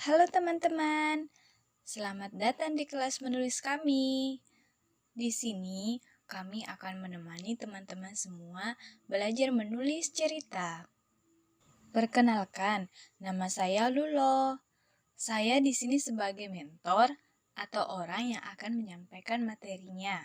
Halo teman-teman, selamat datang di kelas menulis kami. Di sini kami akan menemani teman-teman semua belajar menulis cerita. Perkenalkan, nama saya Lulo. Saya di sini sebagai mentor atau orang yang akan menyampaikan materinya.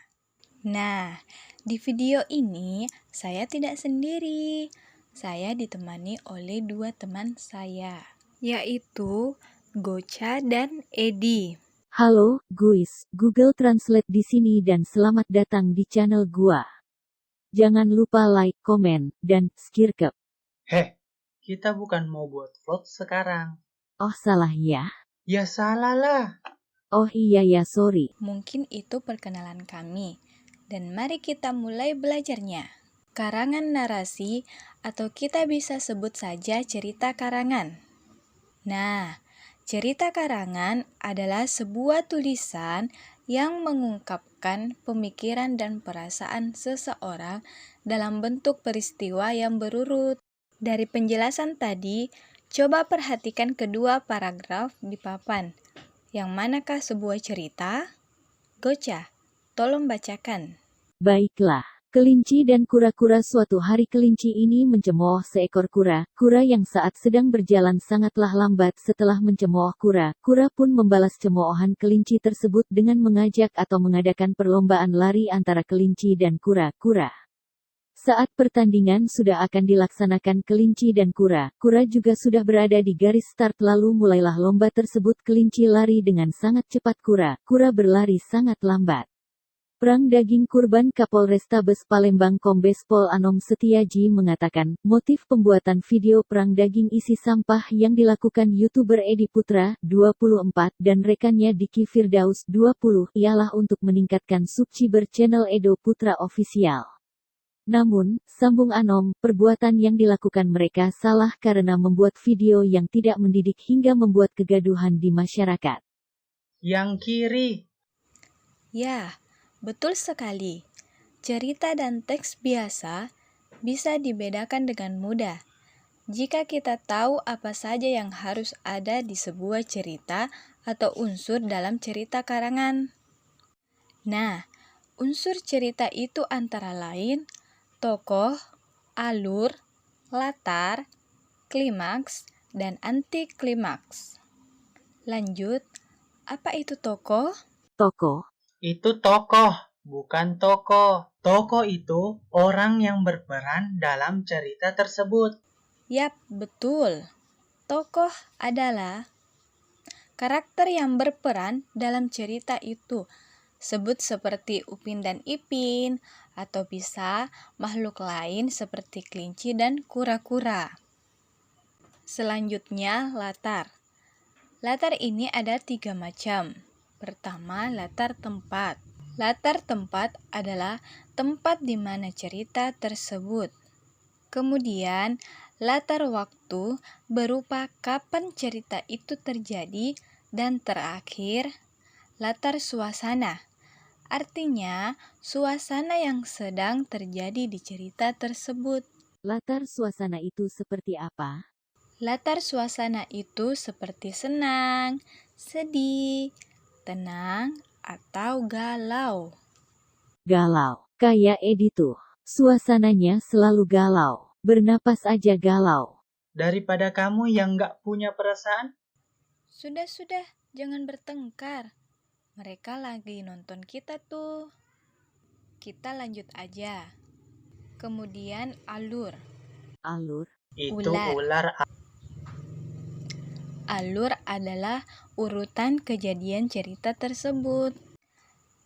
Nah, di video ini saya tidak sendiri. Saya ditemani oleh dua teman saya, yaitu Gocha dan Edi. Halo, guys, Google Translate di sini dan selamat datang di channel gua. Jangan lupa like, komen, dan subscribe. Kita bukan mau buat vlog sekarang. Oh salah ya? Ya salah lah. Oh iya ya sorry. Mungkin itu perkenalan kami, dan mari kita mulai belajarnya. Karangan narasi, atau kita bisa sebut saja cerita karangan. Nah, cerita karangan adalah sebuah tulisan yang mengungkapkan pemikiran dan perasaan seseorang dalam bentuk peristiwa yang berurut. Dari penjelasan tadi, coba perhatikan kedua paragraf di papan. Yang manakah sebuah cerita? Gocha, tolong bacakan. Baiklah. Kelinci dan kura-kura. Suatu hari kelinci ini mencemooh seekor kura. Kura yang saat sedang berjalan sangatlah lambat. Setelah mencemooh kura, kura pun membalas cemoohan kelinci tersebut dengan mengajak atau mengadakan perlombaan lari antara kelinci dan kura-kura. Saat pertandingan sudah akan dilaksanakan kelinci dan kura, kura juga sudah berada di garis start lalu mulailah lomba tersebut. Kelinci lari dengan sangat cepat, kura berlari sangat lambat. Perang daging kurban. Kapolrestabes Palembang Kombes Pol Anom Setiaji mengatakan, motif pembuatan video perang daging isi sampah yang dilakukan YouTuber Edi Putra, 24, dan rekannya Diki Firdaus, 20, ialah untuk meningkatkan subscriber channel Edo Putra Official. Namun, sambung Anom, perbuatan yang dilakukan mereka salah karena membuat video yang tidak mendidik hingga membuat kegaduhan di masyarakat. Yang kiri. Ya, betul sekali. Cerita dan teks biasa bisa dibedakan dengan mudah. Jika kita tahu apa saja yang harus ada di sebuah cerita atau unsur dalam cerita karangan. Nah, unsur cerita itu antara lain tokoh, alur, latar, klimaks, dan anti klimaks. Lanjut, apa itu tokoh? Tokoh. Itu tokoh, bukan toko. Tokoh itu orang yang berperan dalam cerita tersebut. Yap, betul. Tokoh adalah karakter yang berperan dalam cerita itu. Sebut seperti Upin dan Ipin, atau bisa makhluk lain seperti kelinci dan kura-kura. Selanjutnya, latar. Latar ini ada 3 macam. Pertama, latar tempat. Latar tempat adalah tempat di mana cerita tersebut. Kemudian, latar waktu berupa kapan cerita itu terjadi, dan terakhir, latar suasana. Artinya, suasana yang sedang terjadi di cerita tersebut. Latar suasana itu seperti apa? Latar suasana itu seperti senang, sedih, tenang, atau galau. Galau. Kayak Edi tuh. Suasananya selalu galau. Bernapas aja galau. Daripada kamu yang gak punya perasaan. Sudah, jangan bertengkar. Mereka lagi nonton kita tuh. Kita lanjut aja. Kemudian alur. Alur. Itu Ular. ular. Alur adalah urutan kejadian cerita tersebut.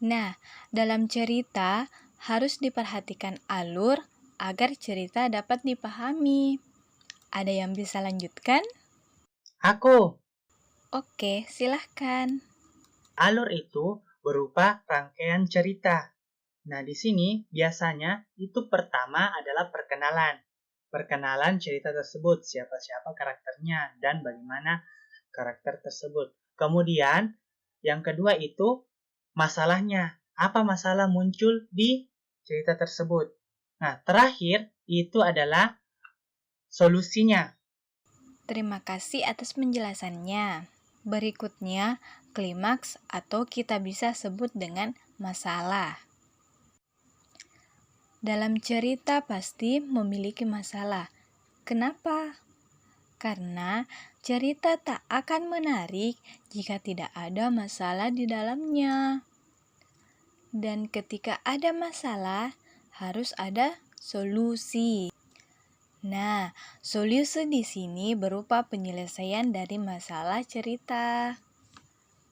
Nah, dalam cerita harus diperhatikan alur agar cerita dapat dipahami. Ada yang bisa lanjutkan? Aku. Oke, silahkan. Alur itu berupa rangkaian cerita. Nah, di sini biasanya itu pertama adalah perkenalan. Perkenalan cerita tersebut, siapa-siapa karakternya, dan bagaimana karakter tersebut. Kemudian, yang kedua itu masalahnya. Apa masalah muncul di cerita tersebut. Nah, terakhir itu adalah solusinya. Terima kasih atas penjelasannya. Berikutnya, klimaks atau kita bisa sebut dengan masalah. Dalam cerita pasti memiliki masalah. Kenapa? Karena cerita tak akan menarik jika tidak ada masalah di dalamnya. Dan ketika ada masalah, harus ada solusi. Nah, solusi di sini berupa penyelesaian dari masalah cerita.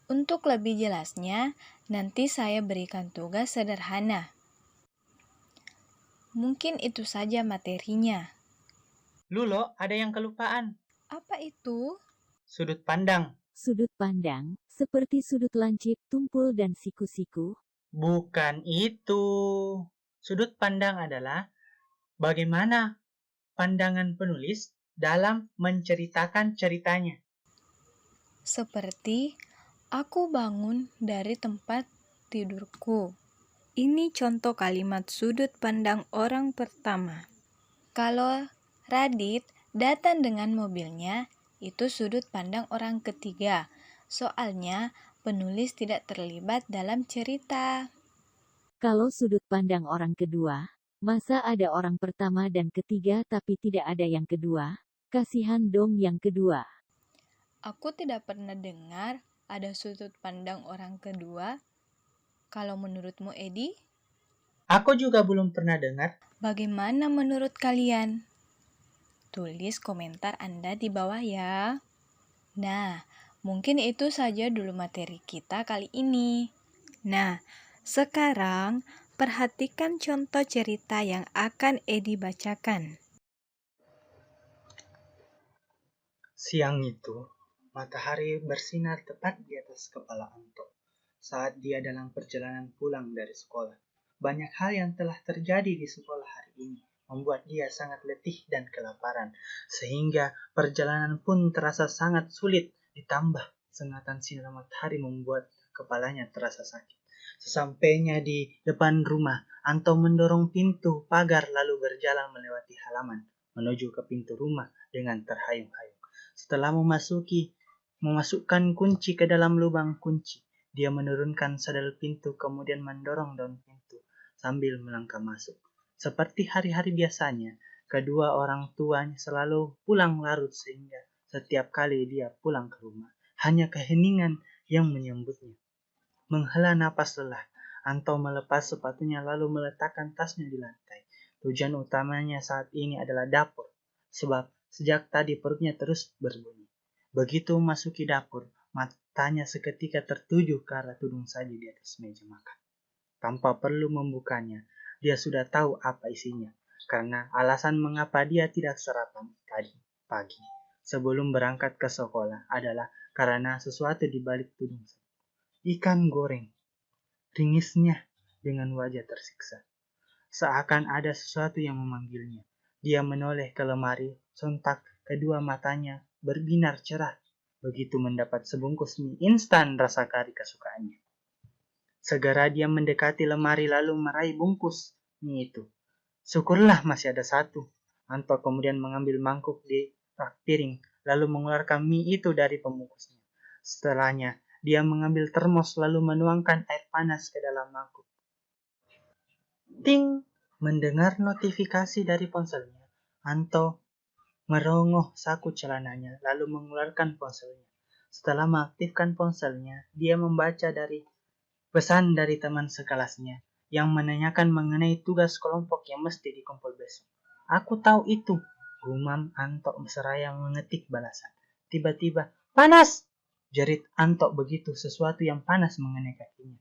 Untuk lebih jelasnya, nanti saya berikan tugas sederhana. Mungkin itu saja materinya. Lulo, ada yang kelupaan. Apa itu? Sudut pandang. Sudut pandang, seperti sudut lancip, tumpul, dan siku-siku. Bukan itu. Sudut pandang adalah bagaimana pandangan penulis dalam menceritakan ceritanya. Seperti aku bangun dari tempat tidurku. Ini contoh kalimat sudut pandang orang pertama. Kalau Radit datang dengan mobilnya, itu sudut pandang orang ketiga. Soalnya penulis tidak terlibat dalam cerita. Kalau sudut pandang orang kedua, masa ada orang pertama dan ketiga tapi tidak ada yang kedua? Kasihan dong yang kedua. Aku tidak pernah dengar ada sudut pandang orang kedua. Kalau menurutmu, Edi? Aku juga belum pernah dengar. Bagaimana menurut kalian? Tulis komentar Anda di bawah ya. Nah, mungkin itu saja dulu materi kita kali ini. Nah, sekarang perhatikan contoh cerita yang akan Edi bacakan. Siang itu, matahari bersinar tepat di atas kepala Anto saat dia dalam perjalanan pulang dari sekolah. Banyak hal yang telah terjadi di sekolah hari ini membuat dia sangat letih dan kelaparan, sehingga perjalanan pun terasa sangat sulit, ditambah sengatan sinar matahari membuat kepalanya terasa sakit. Sesampainya di depan rumah, Anto mendorong pintu pagar lalu berjalan melewati halaman menuju ke pintu rumah dengan terhayung-hayung. Setelah memasukkan kunci ke dalam lubang kunci, dia menurunkan sadel pintu kemudian mendorong daun pintu sambil melangkah masuk. Seperti hari-hari biasanya, kedua orang tuanya selalu pulang larut sehingga setiap kali dia pulang ke rumah, hanya keheningan yang menyambutnya. Menghela napas lelah, Anto melepas sepatunya lalu meletakkan tasnya di lantai. Tujuan utamanya saat ini adalah dapur, sebab sejak tadi perutnya terus berbunyi. Begitu masuki dapur, matanya seketika tertuju ke arah tudung saji di atas meja makan. Tanpa perlu membukanya, dia sudah tahu apa isinya, karena alasan mengapa dia tidak sarapan tadi pagi sebelum berangkat ke sekolah adalah karena sesuatu di balik tudung saji. Ikan goreng, ringisnya dengan wajah tersiksa. Seakan ada sesuatu yang memanggilnya. Dia menoleh ke lemari, sontak kedua matanya berbinar cerah begitu mendapat sebungkus mie instan rasa kari kesukaannya. Segera dia mendekati lemari lalu meraih bungkus mie itu. Syukurlah masih ada satu. Anto kemudian mengambil mangkuk di rak piring lalu mengeluarkan mie itu dari pembungkusnya. Setelahnya, dia mengambil termos lalu menuangkan air panas ke dalam mangkuk. Ting! Mendengar notifikasi dari ponselnya, Anto merongoh saku celananya lalu mengeluarkan ponselnya. Setelah mengaktifkan ponselnya, dia membaca dari pesan dari teman sekelasnya yang menanyakan mengenai tugas kelompok yang mesti dikumpul besok. Aku tahu itu, gumam Anto seraya mengetik balasan. Tiba-tiba, panas! Jerit Anto begitu sesuatu yang panas mengenai kakinya.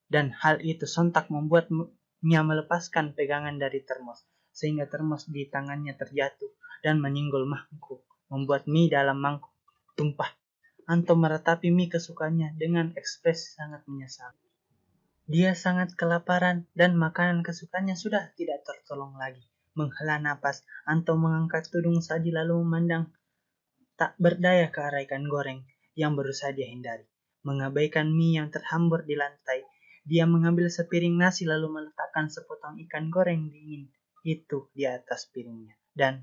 Dan hal itu sontak membuatnya melepaskan pegangan dari termos, sehingga termos di tangannya terjatuh dan menyinggol mangkuk, membuat mie dalam mangkuk tumpah. Anto meratapi mie kesukaannya dengan ekspresi sangat menyesal. Dia sangat kelaparan dan makanan kesukaannya sudah tidak tertolong lagi. Menghela napas, Anto mengangkat tudung saji lalu memandang tak berdaya ke arah ikan goreng yang berusaha dia hindari. Mengabaikan mie yang terhambur di lantai, dia mengambil sepiring nasi lalu meletakkan sepotong ikan goreng dingin itu di atas piringnya. Dan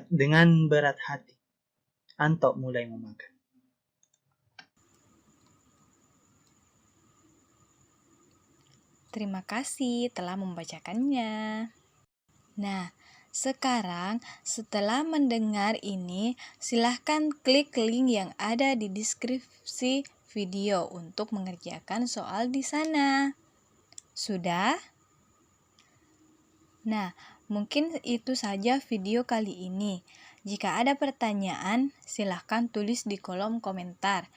dengan berat hati, Anto mulai memakan. Terima kasih telah membacakannya. Nah, sekarang setelah mendengar ini, silahkan klik link yang ada di deskripsi video untuk mengerjakan soal di sana. Sudah? Nah, mungkin itu saja video kali ini. Jika ada pertanyaan, silahkan tulis di kolom komentar.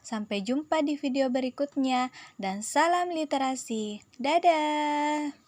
Sampai jumpa di video berikutnya, dan salam literasi. Dadah!